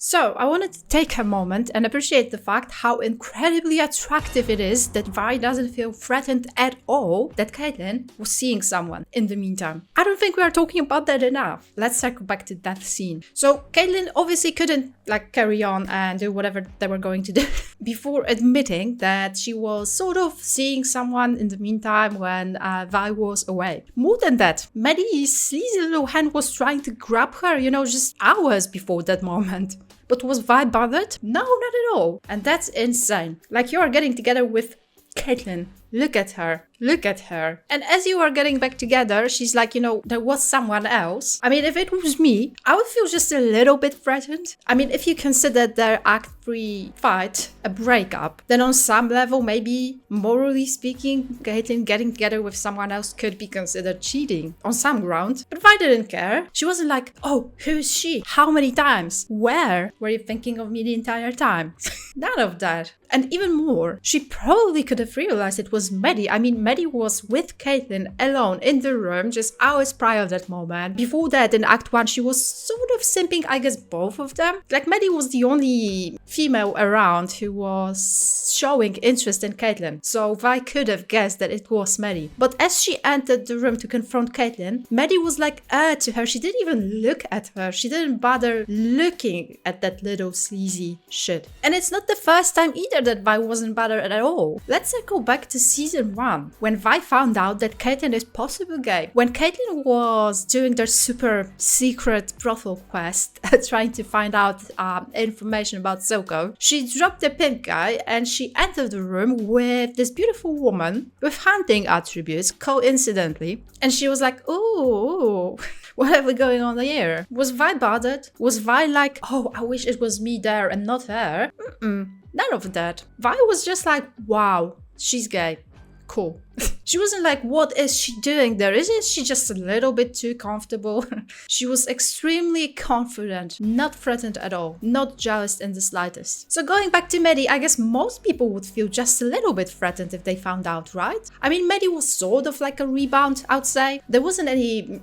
So, I wanted to take a moment and appreciate the fact how incredibly attractive it is that Vi doesn't feel threatened at all that Caitlin was seeing someone in the meantime. I don't think we are talking about that enough. Let's circle back to that scene. So, Caitlin obviously couldn't carry on and do whatever they were going to do before admitting that she was sort of seeing someone in the meantime when Vi was away. More than that, Maddie's sleazy little hand was trying to grab her, just hours before that moment. But was Vi bothered? No, not at all. And that's insane. You are getting together with Caitlin. Look at her. Look at her. And as you are getting back together, she's like, there was someone else. I mean, if it was me, I would feel just a little bit threatened. I mean, if you consider their Act 3 fight a breakup, then on some level, maybe morally speaking, Caitlin getting together with someone else could be considered cheating on some ground. But Vi didn't care. She wasn't like, oh, who is she? How many times? Where were you thinking of me the entire time? None of that. And even more, she probably could have realized it was Maddie. I mean, Maddie was with Caitlin alone in the room just hours prior to that moment. Before that, in Act 1, she was sort of simping, I guess, both of them. Maddie was the only female around who was showing interest in Caitlin. So Vi could have guessed that it was Maddie. But as she entered the room to confront Caitlin, Maddie was to her. She didn't even look at her. She didn't bother looking at that little sleazy shit. And it's not the first time either that Vi wasn't bothered at all. Let's go back to season 1, when Vi found out that Caitlin is possibly gay. When Caitlin was doing their super secret brothel quest, trying to find out information about Silco, she dropped the pimp guy and she entered the room with this beautiful woman with hunting attributes, coincidentally. And she was like, ooh, what are we going on here? Was Vi bothered? Was Vi like, oh, I wish it was me there and not her? None of that. Vi was just like, wow, she's gay. Cool. She wasn't like, what is she doing there? Isn't she just a little bit too comfortable? She was extremely confident, not threatened at all, not jealous in the slightest. So going back to Maddie, I guess most people would feel just a little bit threatened if they found out, right? I mean, Maddie was sort of like a rebound, I would say. There wasn't any,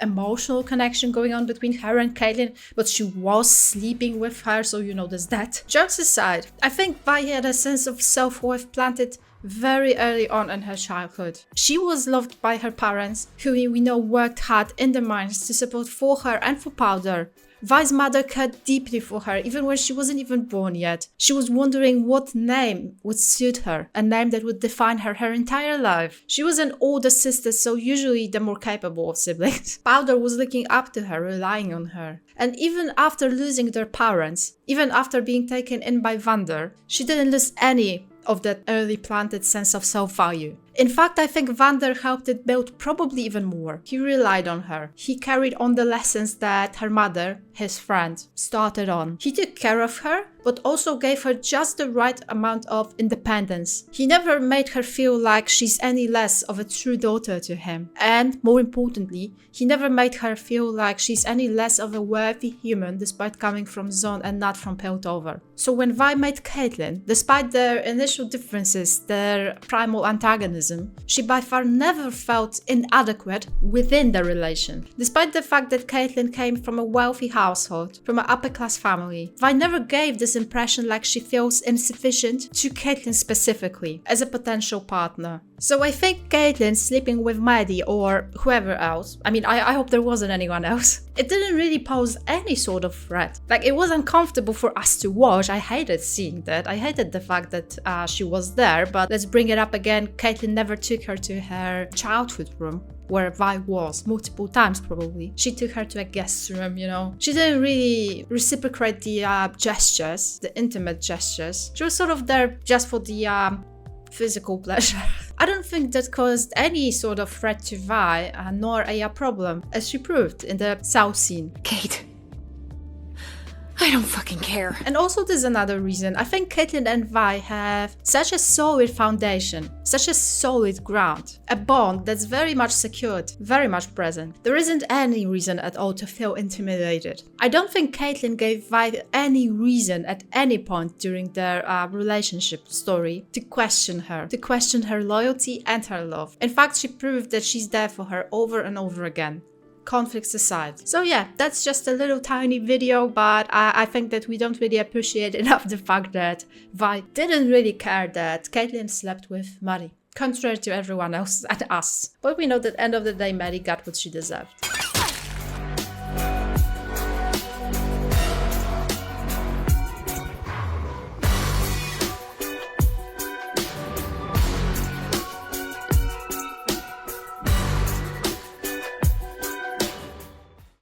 emotional connection going on between her and Caitlin, but she was sleeping with her, so there's that. Jokes aside, I think Vi had a sense of self-worth planted very early on in her childhood. She was loved by her parents, who we know worked hard in the mines to support for her and for Powder. Vi's mother cared deeply for her, even when she wasn't even born yet. She was wondering what name would suit her, a name that would define her entire life. She was an older sister, so usually the more capable of siblings. Powder was looking up to her, relying on her. And even after losing their parents, even after being taken in by Vander, she didn't lose any of that early planted sense of self-value. In fact, I think Vander helped it build probably even more. He relied on her. He carried on the lessons that her mother, his friend, started on. He took care of her, but also gave her just the right amount of independence. He never made her feel like she's any less of a true daughter to him. And, more importantly, he never made her feel like she's any less of a worthy human despite coming from Zon and not from Piltover. So when Vi met Caitlin, despite their initial differences, their primal antagonism, she by far never felt inadequate within the relation. Despite the fact that Caitlin came from a wealthy household, from an upper-class family, Vi never gave this impression like she feels insufficient to Caitlin specifically, as a potential partner. So I think Caitlin sleeping with Maddie or whoever else, I hope there wasn't anyone else, it didn't really pose any sort of threat. It was uncomfortable for us to watch. I hated seeing that. I hated the fact that she was there, but let's bring it up again. Caitlin never took her to her childhood room, where Vi was, multiple times probably. She took her to a guest room, She didn't really reciprocate the gestures, the intimate gestures. She was sort of there just for the physical pleasure. I don't think that caused any sort of threat to Vi, nor a problem, as she proved in the South scene. Kate, I don't fucking care. And also there's another reason. I think Caitlin and Vi have such a solid foundation, such a solid ground, a bond that's very much secured, very much present. There isn't any reason at all to feel intimidated. I don't think Caitlin gave Vi any reason at any point during their relationship story to question her loyalty and her love. In fact, she proved that she's there for her over and over again. conflicts aside. So yeah, that's just a little tiny video, but I think that we don't really appreciate enough the fact that Vi didn't really care that Caitlyn slept with Maddie, contrary to everyone else and us. But we know that at the end of the day, Maddie got what she deserved.